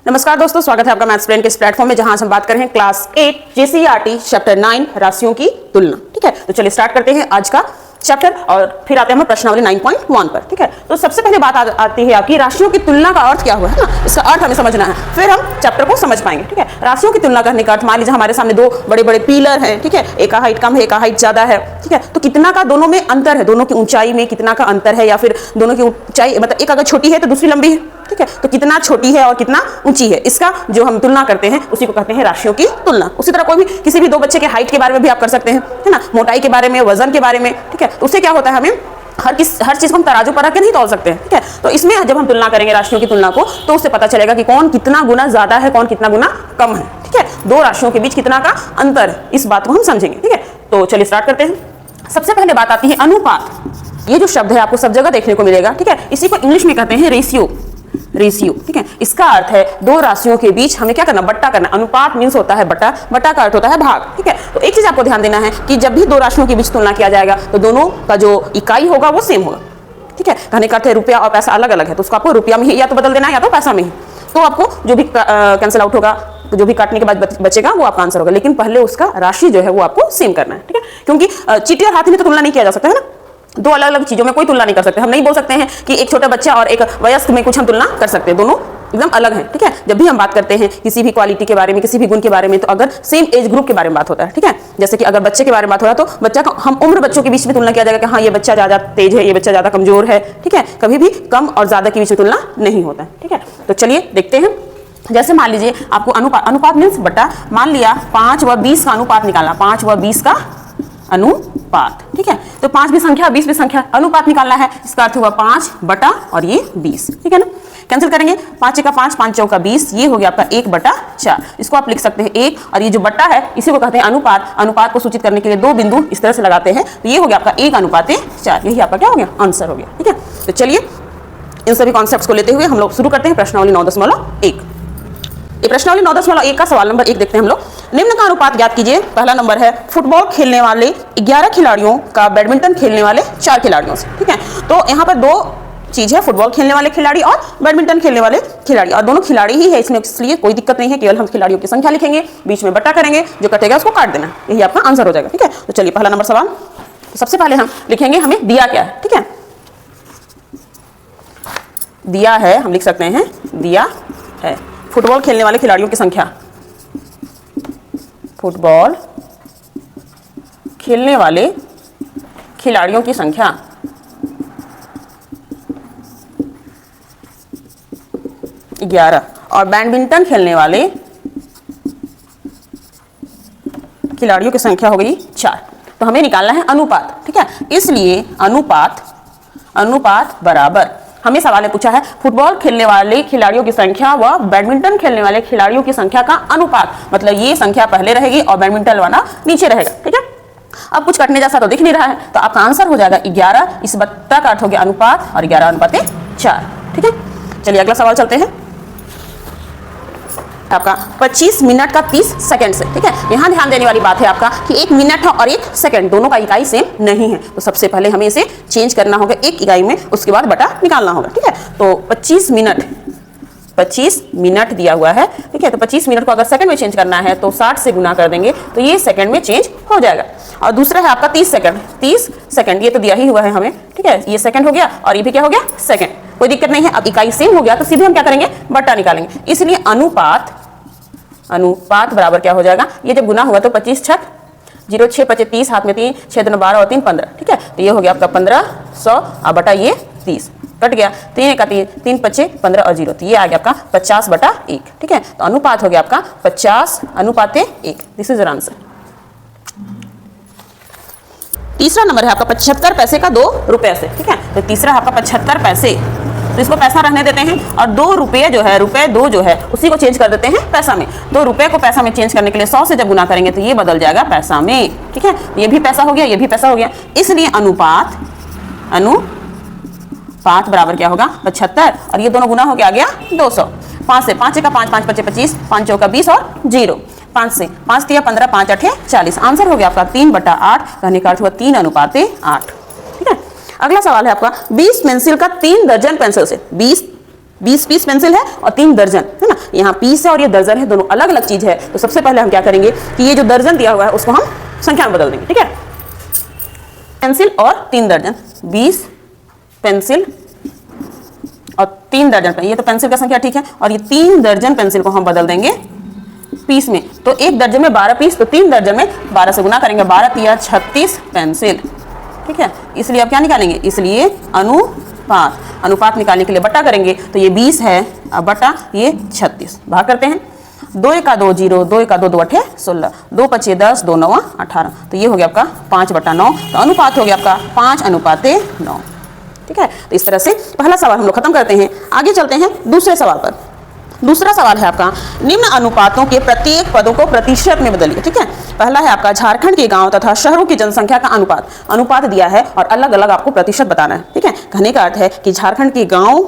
नमस्कार दोस्तों, स्वागत है आपका मैथ्स ब्रेन के इस प्लेटफॉर्म में जहां हम बात कर रहे हैं क्लास 8 जेसीईआरटी चैप्टर 9 राशियों की तुलना। ठीक है, तो चलिए स्टार्ट करते हैं आज का चैप्टर और फिर आते हैं हम प्रश्नावली 9.1 पर। ठीक है, तो सबसे पहले बात आती है आपकी राशियों की तुलना का अर्थ क्या हुआ है ना, इसका अर्थ हमें समझना है, फिर हम चैप्टर को समझ पाएंगे। ठीक है, राशियों की तुलना करने का अर्थ, मान लीजिए हमारे सामने दो बड़े बड़े पिलर हैं। ठीक है, एक का हाइट कम है, एक का हाइट ज्यादा है। ठीक है, तो कितना का दोनों में अंतर है, दोनों की ऊंचाई में कितना का अंतर है, या फिर दोनों की ऊंचाई मतलब एक अगर छोटी है तो दूसरी लंबी है। ठीक है, तो कितना छोटी है और कितना ऊंची है, इसका जो हम तुलना करते हैं उसी को कहते हैं राशियों की तुलना। उसी तरह कोई भी किसी भी दो बच्चे के हाइट के बारे में भी आप कर सकते हैं, है ना, मोटाई के बारे में, वजन के बारे में। ठीक है, तो उससे क्या होता है, हमें हर चीज को हम तराजू पर रख के नहीं तौल सकते हैं। ठीक है, तो इसमें जब हम तुलना करेंगे राशियों की तुलना को, तो उससे पता चलेगा कि कौन कितना गुना ज्यादा है, कौन कितना गुना कम है। ठीक है, दो राशियों के बीच कितना का अंतर, इस बात को हम समझेंगे। ठीक है, तो चलिए स्टार्ट करते हैं। सबसे पहले बात आती है अनुपात। ये जो शब्द है आपको सब जगह देखने को मिलेगा। ठीक है, इसी को इंग्लिश में कहते हैं रेशियो। रेशियो, ठीक है, इसका अर्थ है दो राशियों के बीच हमें क्या करना, बट्टा करना। अनुपात मींस होता है बट्टा, बट्टा का अर्थ होता है भाग। ठीक है, तो एक चीज आपको ध्यान देना है कि जब भी दो राशियों के बीच तुलना किया जाएगा तो दोनों का जो इकाई होगा वो सेम होगा। ठीक है, कहने का अर्थ है रुपया और पैसा अलग अलग है, तो उसको आपको रुपया में ही या तो बदल देना है या तो पैसा में ही। तो आपको जो भी कैंसिल आउट होगा, जो भी काटने के बाद बचेगा वो आपका आंसर होगा, लेकिन पहले उसका राशि जो है वो आपको सेम करना है। ठीक है, क्योंकि चींटी और हाथी में तो तुलना नहीं किया जा सकता है ना, दो अलग अलग चीजों में कोई तुलना नहीं कर सकते। हम नहीं बोल सकते हैं कि एक छोटा बच्चा और एक वयस्क में कुछ हम तुलना कर सकते हैं, दोनों एकदम अलग हैं। ठीक है, जब भी हम बात करते हैं किसी भी क्वालिटी के बारे में, किसी भी गुण के बारे में, तो अगर सेम एज ग्रुप के बारे में बात होता है। ठीक है, जैसे कि अगर बच्चे के बारे में बात हो रहा है तो बच्चा का हम उम्र बच्चों के बीच में तुलना किया जाएगा कि हाँ ये बच्चा ज्यादा तेज है, ये बच्चा ज्यादा कमजोर है। ठीक है, कभी भी कम और ज्यादा के बीच में तुलना नहीं होता है। ठीक है, तो चलिए देखते हैं। जैसे मान लीजिए आपको अनुपात मीन्स बट्टा, मान लिया 5 व 20 का अनुपात निकालना, 5 व 20 का अनुपात। ठीक है, तो 5 भी संख्या 20 भी संख्या, अनुपात निकालना है, इसका अर्थ हुआ 5 बटा और ये 20। ठीक है ना, कैंसिल करेंगे, 5 का 5, 5 चौका 20, ये हो गया आपका 1 बटा 4। इसको आप लिख सकते हैं 1, और ये जो बट्टा है इसी को कहते हैं अनुपात। अनुपात को सूचित करने के लिए दो बिंदु इस तरह से लगाते हैं, तो ये हो गया आपका 1 अनुपात 4। यही आपका क्या हो गया, आंसर हो गया। ठीक है, तो चलिए इन सभी कॉन्सेप्ट्स को लेते हुए हम लोग शुरू करते हैं प्रश्नावली 9.1। ये प्रश्नावली 9.1 का सवाल नंबर 1 देखते हैं हम लोग। निम्न का अनुपात ज्ञात कीजिए। पहला नंबर है फुटबॉल खेलने वाले 11 खिलाड़ियों का बैडमिंटन खेलने वाले 4 खिलाड़ियों से। ठीक है, तो यहाँ पर दो चीज है, फुटबॉल खेलने वाले खिलाड़ी और बैडमिंटन खेलने वाले खिलाड़ी, और दोनों खिलाड़ी ही है इसमें, इसलिए कोई दिक्कत नहीं है, केवल हम खिलाड़ियों की संख्या लिखेंगे, बीच में बट्टा करेंगे, जो कटेगा उसको काट देना, यही आपका आंसर हो जाएगा। ठीक है, तो चलिए पहला नंबर सवाल। तो सबसे पहले हम लिखेंगे हमें दिया क्या है। ठीक है, दिया है, हम लिख सकते हैं दिया है फुटबॉल खेलने वाले खिलाड़ियों की संख्या। फुटबॉल खेलने वाले खिलाड़ियों की संख्या 11, और बैडमिंटन खेलने वाले खिलाड़ियों की संख्या हो गई 4। तो हमें निकालना है अनुपात। ठीक है, इसलिए अनुपात बराबर, हमें सवाल में पूछा है फुटबॉल खेलने वाले खिलाड़ियों की संख्या व बैडमिंटन खेलने वाले खिलाड़ियों की संख्या का अनुपात, मतलब ये संख्या पहले रहेगी और बैडमिंटन वाला नीचे रहेगा। ठीक है, अब कुछ कटने जैसा तो दिख नहीं रहा है, तो आपका आंसर हो जाएगा 11, इस बट्टा का अर्थ हो गया अनुपात, और 11 अनुपात 4। ठीक है, चलिए अगला सवाल चलते हैं आपका 25 मिनट का 30 सेकंड से। ठीक है, यहाँ ध्यान देने वाली बात है आपका कि 1 मिनट और 1 सेकंड दोनों का इकाई सेम नहीं है, तो सबसे पहले हमें इसे चेंज करना होगा एक इकाई में, उसके बाद बटा निकालना होगा। ठीक है, तो 25 मिनट दिया हुआ है। ठीक है, तो 25 मिनट को अगर सेकंड में चेंज करना है तो 60 से गुना कर देंगे, तो ये सेकंड में चेंज हो जाएगा। और दूसरा है आपका 30 सेकंड। 30 सेकंड ये तो दिया ही हुआ है हमें। ठीक है, ये सेकंड हो गया और ये भी क्या हो गया, सेकंड, कोई दिक्कत नहीं है। अब इकाई सेम हो गया तो सीधे हम क्या करेंगे, बट्टा निकालेंगे, इसलिए अनुपात बराबर क्या हो जाएगा, ये जब गुना होगा तो 25 छक 0, 6 5 30, हाथ में 3, 6 2 12 और 3 15। ठीक है, तो ये हो गया आपका 1500, और बटा ये 30 कट गया, 3 का 3, 3 5 15 और 0, तो ये आ गया आपका 50 बटा 1। ठीक है, तो अनुपात हो गया आपका 50 अनुपात 1। This is your answer. तीसरा नंबर है आपका 75 पैसे का 2 रुपए से। ठीक है, तो तीसरा है आपका 75 पैसे, तो इसको पैसा रहने देते हैं, और 2 रुपये जो है, रुपए 2 जो है उसी को चेंज कर देते हैं पैसा में। 2 रुपए को पैसा में चेंज करने के लिए 100 से जब गुना करेंगे तो ये बदल जाएगा पैसा में। ठीक है, ये भी पैसा हो गया, ये भी पैसा हो गया, इसलिए अनुपात बराबर क्या होगा 75, और ये दोनों गुना हो गया 200। 5 से 5 का 5, 5 5 25, 5 चौका 20 और 0, 5 से 5 दिया 15, 5 8 40, आंसर हो गया आपका 3 बटा 8, कहने का अर्थ हुआ 3 अनुपात 8। ठीक है, अगला सवाल है आपका 20 पेंसिल का 3 दर्जन पेंसिल से। 20 20 पीस पेंसिल है और 3 दर्जन है ना, यहाँ पीस है और ये दर्जन है, दोनों अलग अलग चीज है। तो सबसे पहले हम क्या करेंगे कि ये जो दर्जन दिया हुआ है उसको हम संख्या में बदल देंगे, ठीक है। पेंसिल और 3 दर्जन, 20 पेंसिल और 3 दर्जन, ये तो पेंसिल का संख्या ठीक है, और ये 3 दर्जन पेंसिल को हम बदल देंगे पीस में। तो एक दर्जन में 12 पीस, तो 3 दर्जन में 12 से गुना करेंगे, 12 तिया 36 पेंसिल, ठीक है। इसलिए अब क्या निकालेंगे, इसलिए अनुपात निकालने के लिए बट्टा करेंगे, तो ये 20 है, अब बट्टा ये 36, भाग करते हैं। 2 1 2 0, 2 1 2 2 8 16, 2 5 10, 2 9 18, तो ये हो गया आपका 5/9, तो अनुपात हो गया आपका 5:9, ठीक है। तो इस तरह से पहला सवाल हम लोग खत्म करते हैं। आगे चलते हैं दूसरे सवाल पर। दूसरा सवाल है आपका, निम्न अनुपातों के प्रत्येक पदों को प्रतिशत में बदलिए, ठीक है। पहला है आपका झारखंड के गांव तथा शहरों की जनसंख्या का अनुपात दिया है और अलग अलग आपको प्रतिशत बताना है, ठीक है। कहने का अर्थ है कि झारखंड के गांव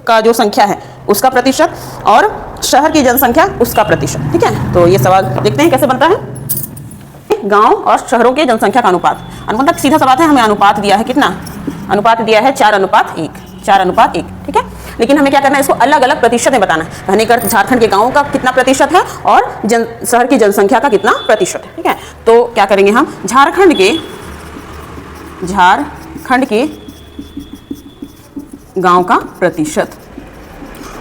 का जो संख्या है उसका प्रतिशत और शहर की जनसंख्या उसका प्रतिशत, ठीक है। तो ये सवाल देखते हैं कैसे बनता है। गांव और शहरों के जनसंख्या का अनुपात सीधा सवाल है, हमें अनुपात दिया है कितना, अनुपात दिया है 4:1, ठीक है। लेकिन हमें क्या करना है, इसको अलग अलग प्रतिशत में बताना है। कहने का झारखंड के गांवों का कितना प्रतिशत है और शहर की जनसंख्या का कितना प्रतिशत है, ठीक है। तो क्या करेंगे हम, झारखंड के गांव का प्रतिशत,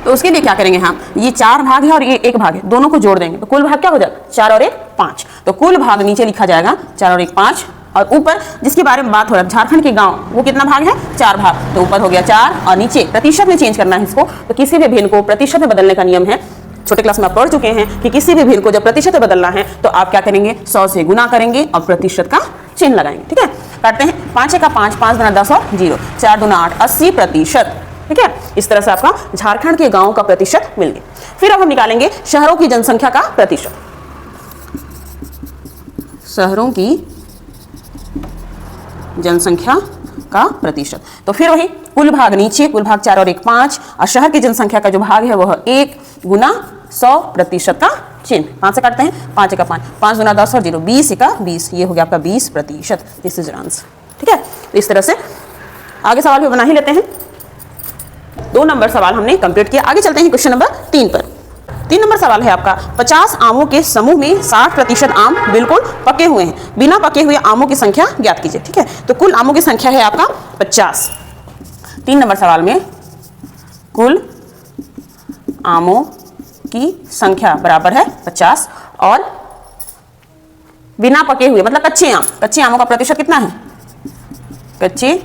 तो उसके लिए क्या करेंगे हम, ये 4 भाग है और ये 1 भाग है, दोनों को जोड़ देंगे तो कुल भाग क्या हो जाएगा, 4 और 1 5। तो कुल भाग नीचे लिखा जाएगा 4 और 1 5, और ऊपर जिसके बारे में बात हो रहा है झारखंड के गांव, वो कितना भाग है, 4 भाग, तो ऊपर हो गया 4 और नीचे प्रतिशत में चेंज करना है इसको। तो किसी भी भिन्न को प्रतिशत में बदलने का नियम है, छोटे क्लास में आप पढ़ चुके हैं कि किसी भी भिन्न को जब प्रतिशत में बदलना है तो आप क्या करेंगे, 100 से गुना करेंगे और प्रतिशत का चिन्ह लगाएंगे, ठीक है। काटते हैं, 5 1 5, 5 गुना 10 और 0, 4 दूना 8, 80%, ठीक है। इस तरह से आपका झारखंड के गांव का प्रतिशत मिल गया। फिर अब हम निकालेंगे शहरों की जनसंख्या का प्रतिशत, शहरों की जनसंख्या का प्रतिशत। तो फिर वही कुल भाग नीचे, कुल भाग 4 और 1 5, और शहर की जनसंख्या का जो भाग है वह 1 गुना 100% का चिन्ह, 5 से काटते हैं, 5 1 5, 5 गुना 10 और 0, 20 1 20, ये हो गया आपका 20%, दिस इज आंसर, ठीक है। तो इस तरह से आगे सवाल भी बना ही लेते हैं। 2 नंबर सवाल हमने कंप्लीट किया। आगे चलते हैं क्वेश्चन नंबर 3 पर। 3 नंबर सवाल है आपका, 50 आमों के समूह में 60% आम बिल्कुल पके हुए हैं, बिना पके हुए आमों की संख्या ज्ञात कीजिए, ठीक है। तो कुल आमों की संख्या है आपका 50। 3 नंबर सवाल में कुल आमों की संख्या बराबर है 50 और बिना पके हुए मतलब कच्चे आमों का प्रतिशत कितना है, कच्चे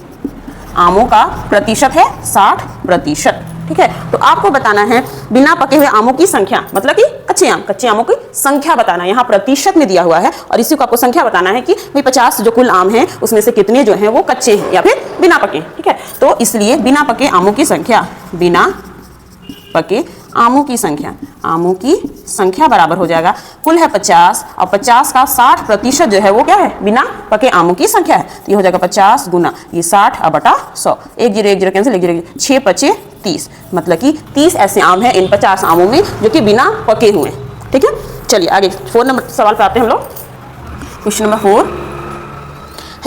आमों का प्रतिशत है 60%, ठीक है। तो आपको बताना है बिना पके हुए आमों की संख्या, मतलब कि कच्चे आमों की संख्या बताना है। यहाँ प्रतिशत में दिया हुआ है और इसी को आपको संख्या बताना है कि भाई 50 जो कुल आम हैं उसमें से कितने जो हैं वो कच्चे हैं या फिर बिना पके, ठीक है। तो इसलिए बिना पके आमों की संख्या, बिना पके आमों की संख्या बराबर हो जाएगा, कुल है 50 और 50 का 60% जो है वो क्या है, बिना पके आमों की संख्या है। तो ये हो जाएगा 50 गुना ये 60 और बटा 100, 1 0 1 0 कैंसिल, 1 0 6 5 30, मतलब कि 30 ऐसे आम हैं इन 50 आमों में जो कि बिना पके हुए हैं, ठीक है। चलिए आगे 4 नंबर सवाल पर आते हैं हम लोग। क्वेश्चन नंबर 4,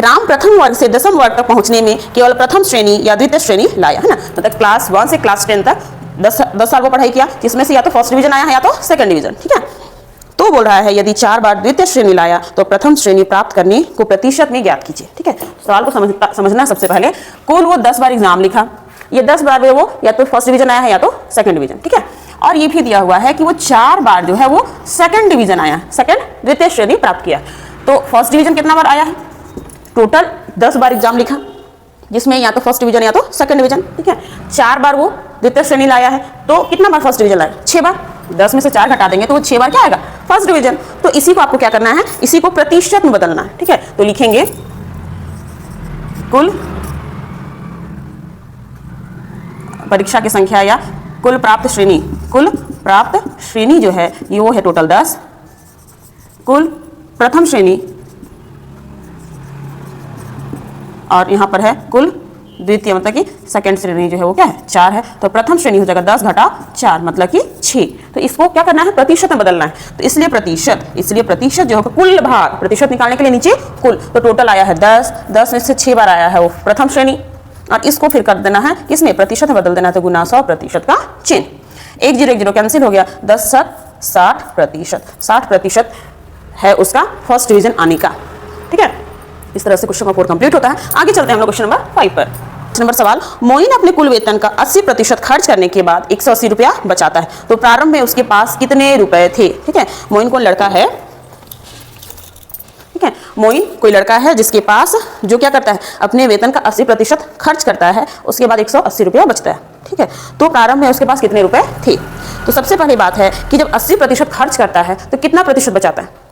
राम प्रथम वर्ग से दसम वर्ग तक पहुंचने में केवल प्रथम श्रेणी या द्वितीय श्रेणी लाया, है ना। मतलब क्लास 1 से क्लास 10 तक 10 साल वो पढ़ाई किया, जिसमें से या तो फर्स्ट डिवीजन आया है या तो सेकंड डिवीजन, ठीक है। तो बोल रहा है यदि 4 बार द्वितीय श्रेणी लाया तो प्रथम श्रेणी प्राप्त करने को प्रतिशत में ज्ञात कीजिए, ठीक है। सवाल को समझना सबसे पहले, कुल वो 10 बार एग्जाम लिखा, ये 10 बार में वो या तो फर्स्ट डिवीजन आया है या तो सेकंड डिवीजन, ठीक है। और ये भी दिया हुआ है कि वो 4 बार जो है वो सेकंड डिवीजन आया, सेकंड द्वितीय श्रेणी प्राप्त किया। तो फर्स्ट डिवीजन कितना बार आया है, टोटल 10 बार एग्जाम लिखा जिसमें या तो फर्स्ट डिवीजन या तो सेकंड डिवीजन, ठीक है। 4 बार वो द्वितीय श्रेणी लाया है, तो कितना बार फर्स्ट डिवीजन लाया, 6 बार, 10 में से 4 घटा देंगे तो वो 6 बार क्या आएगा, फर्स्ट डिवीजन। तो इसी को आपको क्या करना है, इसी को प्रतिशत में बदलना है, ठीक है। तो लिखेंगे कुल परीक्षा की संख्या या कुल प्राप्त श्रेणी जो है ये वो है टोटल 10, कुल प्रथम श्रेणी और यहाँ पर है कुल द्वितीय मतलब कि सेकंड श्रेणी जो है वो क्या है 4 है। तो प्रथम श्रेणी हो जाएगा 10 घटा 4 मतलब कि 6। तो इसको क्या करना है, प्रतिशत में बदलना है। तो इसलिए प्रतिशत जो होगा कुल भाग, प्रतिशत निकालने के लिए नीचे कुल, तो टोटल आया है 10 में से 6 बार आया है वो प्रथम श्रेणी, और इसको फिर कर देना है किसमें, प्रतिशत में बदल देना है, तो गुना 100% का चिन्ह। 1 0 1 0 कैंसिल हो गया, 10 60%, 60% है उसका फर्स्ट डिवीजन आने का। ठीक है, इस तरह से क्वेश्चन नंबर 4 कंप्लीट होता है। आगे चलते हैं हम लोग क्वेश्चन नंबर 5 पर। नंबर सवाल, मोइन अपने कुल वेतन का 80% खर्च करने के बाद 180 रुपया बचाता है, तो प्रारंभ में उसके पास कितने रुपए थे। ठीक है, मोइन कोई लड़का है, ठीक है, मोइन कोई लड़का है जिसके पास जो क्या करता है, अपने वेतन का 80% खर्च करता है, उसके बाद 180 रुपया बचता है। ठीक है, तो प्रारंभ में उसके पास कितने रुपए थे। तो सबसे पहली बात है कि जब 80% खर्च करता है तो कितना प्रतिशत बचाता है।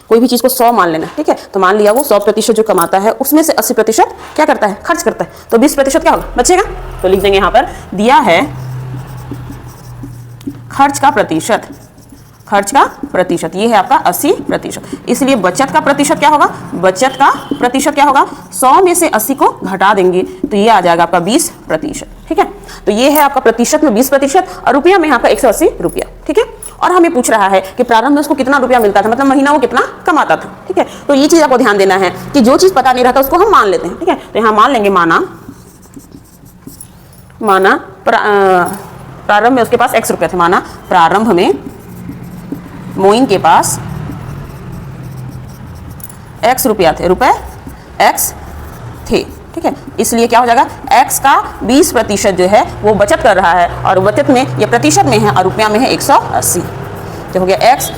कोई भी चीज को 100 मान लेना, ठीक है, तो मान लिया वो 100% जो कमाता है उसमें से 80% क्या करता है, खर्च करता है, तो 20% क्या होगा, बचेगा। तो लिख देंगे यहाँ पर दिया है खर्च का प्रतिशत, खर्च का प्रतिशत ये है आपका 80%, इसलिए बचत का प्रतिशत क्या होगा, बचत का प्रतिशत क्या होगा, 100 में से 80 को घटा देंगे तो ये आ जाएगा आपका 20%। ठीक है, तो ये है आपका प्रतिशत में 20% और रुपया में यहाँ पर 180 रुपया। ठीक है, और हमें पूछ रहा है कि प्रारंभ में उसको कितना रुपया मिलता था, मतलब महीना वो कितना कमाता था। ठीक है, तो ये चीज आपको ध्यान देना है कि जो चीज पता नहीं रहता उसको हम मान लेते हैं। ठीक है, तो यहाँ मान लेंगे माना प्रारंभ में उसके पास x रुपया थे, माना प्रारंभ में मोइन के पास x रुपया थे, रुपए x थे। ठीक है, इसलिए क्या हो जाएगा, x का 20% जो है वो बचत कर रहा है और बचत में ये प्रतिशत में है और रुपया में है 180। तो हो गया x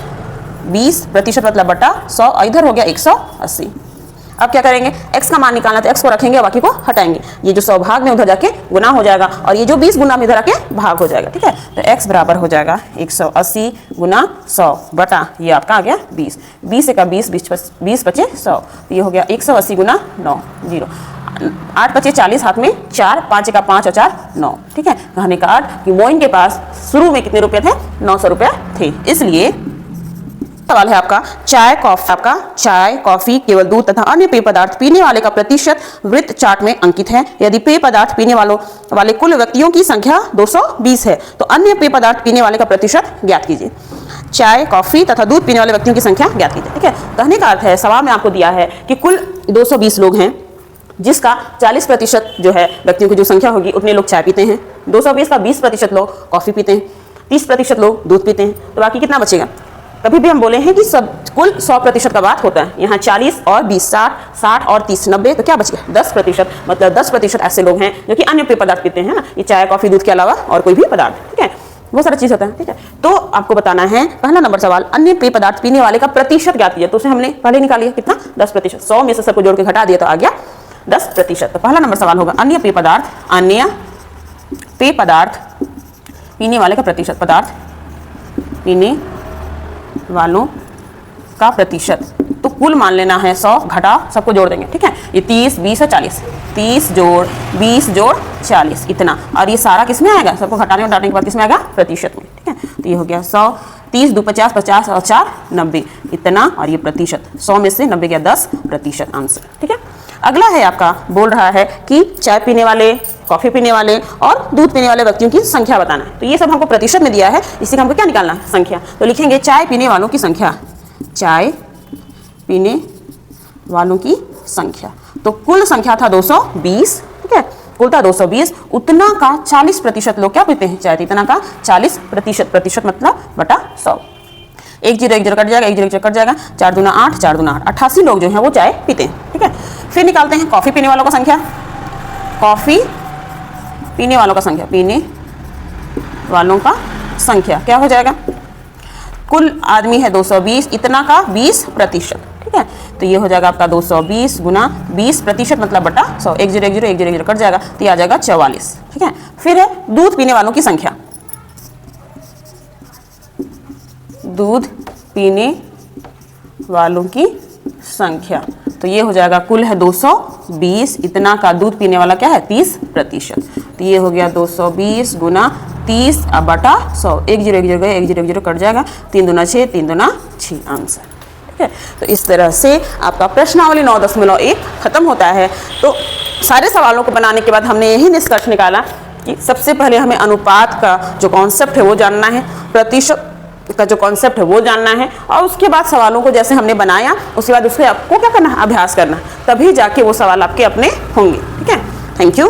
20% मतलब बटा 100, इधर हो गया 180। अब क्या करेंगे, x का मान निकालना, तो x को रखेंगे और बाकी को हटाएंगे, ये जो 100 भाग में उधर जाके गुना हो जाएगा और ये जो 20 गुना में इधर आके भाग हो जाएगा। ठीक है, तो x बराबर हो जाएगा 180 गुना 100 बटा ये आपका आ गया 20, 20 का 20 20 बचे 100, तो ये हो गया 180 गुना 9 0, 8 बचे 40, हाथ में 4, 5 का 5 और 4 9। ठीक है, कहने का अर्थ कि मोइन के पास शुरू में कितने रुपए थे, 900 रुपए थे। इसलिए सवाल है आपका चाय कॉफी केवल दूध तथा अन्य पेय पदार्थ पीने वाले का प्रतिशत वृत्त चार्ट में अंकित है। यदि पेय पदार्थ पीने वाले कुल व्यक्तियों की संख्या 220 है तो अन्य पेय पदार्थ पीने वाले का प्रतिशत ज्ञात कीजिए। चाय कॉफी तथा दूध पीने वाले व्यक्तियों की संख्या ज्ञात कीजिए। ठीक है, कहने का अर्थ है सवाल में आपको दिया है कि कुल 220 लोग हैं जिसका 40% जो है व्यक्तियों की जो संख्या होगी उतने लोग चाय पीते हैं, 220 का 20% लोग कॉफी पीते हैं, 30% लोग दूध पीते हैं, तो बाकी कितना बचेगा। कभी भी हम बोले हैं कि सब कुल 100% का बात होता है, यहाँ 40 और 20 60 और 30 90, तो क्या बच गया 10%, मतलब 10% ऐसे लोग हैं जो कि अन्य पेय पदार्थ पीते हैं ना, ये चाय कॉफी दूध के अलावा और कोई भी पदार्थ। ठीक है, बहुत सारा चीज होता है। ठीक है, तो आपको बताना है पहला नंबर सवाल, अन्य पेय पदार्थ पीने वाले का प्रतिशत ज्ञात कीजिए। तो उसे हमने पहले निकाल लिया कितना, 10%, 100 में से सबको जोड़ के घटा दिया तो आ गया 10%। तो पहला नंबर सवाल होगा अन्य पेय पदार्थ पीने वाले का प्रतिशत, पदार्थ पीने वालों का प्रतिशत, तो कुल मान लेना है 100 घटा सबको जोड़ देंगे। ठीक है, ये 30 20 और 40, 30 जोड़ 20 जोड़ 40 इतना, और ये सारा किस में आएगा, सबको घटाने और डालने के बाद किस में आएगा, प्रतिशत में। ठीक है, तो ये हो गया 100, 30 2 50 50 और 4 90 इतना, और ये प्रतिशत 100 में से 90 गया 10% आंसर। ठीक है, अगला है आपका बोल रहा है कि चाय पीने वाले, कॉफी पीने वाले और दूध पीने वाले व्यक्तियों की संख्या बताना है। तो ये सब हमको प्रतिशत में दिया है, इसी का हमको क्या निकालना है, संख्या। तो लिखेंगे चाय पीने वालों की संख्या, चाय पीने वालों की संख्या, तो कुल संख्या था 220। ठीक है, कुल था 220, उतना का 40% लोग क्या पीते हैं चाय, इतना का 40%, प्रतिशत मतलब बटा 100। 1 0 1 0 कट जाएगा, 1 0 1 0 कट जाएगा, 4 दूना 8 4 दूना 8, 88 लोग जो हैं वो चाय पीते हैं। ठीक है, फिर निकालते हैं कॉफी पीने वालों का संख्या, कॉफी पीने वालों का संख्या, पीने वालों का संख्या क्या हो जाएगा, कुल आदमी है 220, इतना का 20%। ठीक है, तो ये हो जाएगा आपका 220 गुना 20% मतलब बटा 100, 1 0 1 0 1 0 1 0 कट जाएगा तो ये आ जाएगा 44। ठीक है, फिर है दूध पीने वालों की संख्या, दूध पीने वालों की संख्या, तो ये हो जाएगा कुल है 220, इतना का दूध पीने वाला क्या है 30%, तो ये हो गया 220 गुना 30 अब बटा 100, 1 0 1 0 गए, 1 0 1 0 कट जाएगा, 3 दूना 6 3 दूना 6 आंसर। ठीक है, तो इस तरह से आपका प्रश्नावली 9.1 खत्म होता है। तो सारे सवालों को बनाने के बाद हमने यही निष्कर्ष निकाला कि सबसे पहले हमें अनुपात का जो कॉन्सेप्ट है वो जानना है, प्रतिशत का जो कॉन्सेप्ट है वो जानना है, और उसके बाद सवालों को जैसे हमने बनाया उसके बाद उसके आपको क्या करना है, अभ्यास करना, तभी जाके वो सवाल आपके अपने होंगे। ठीक है, थैंक यू।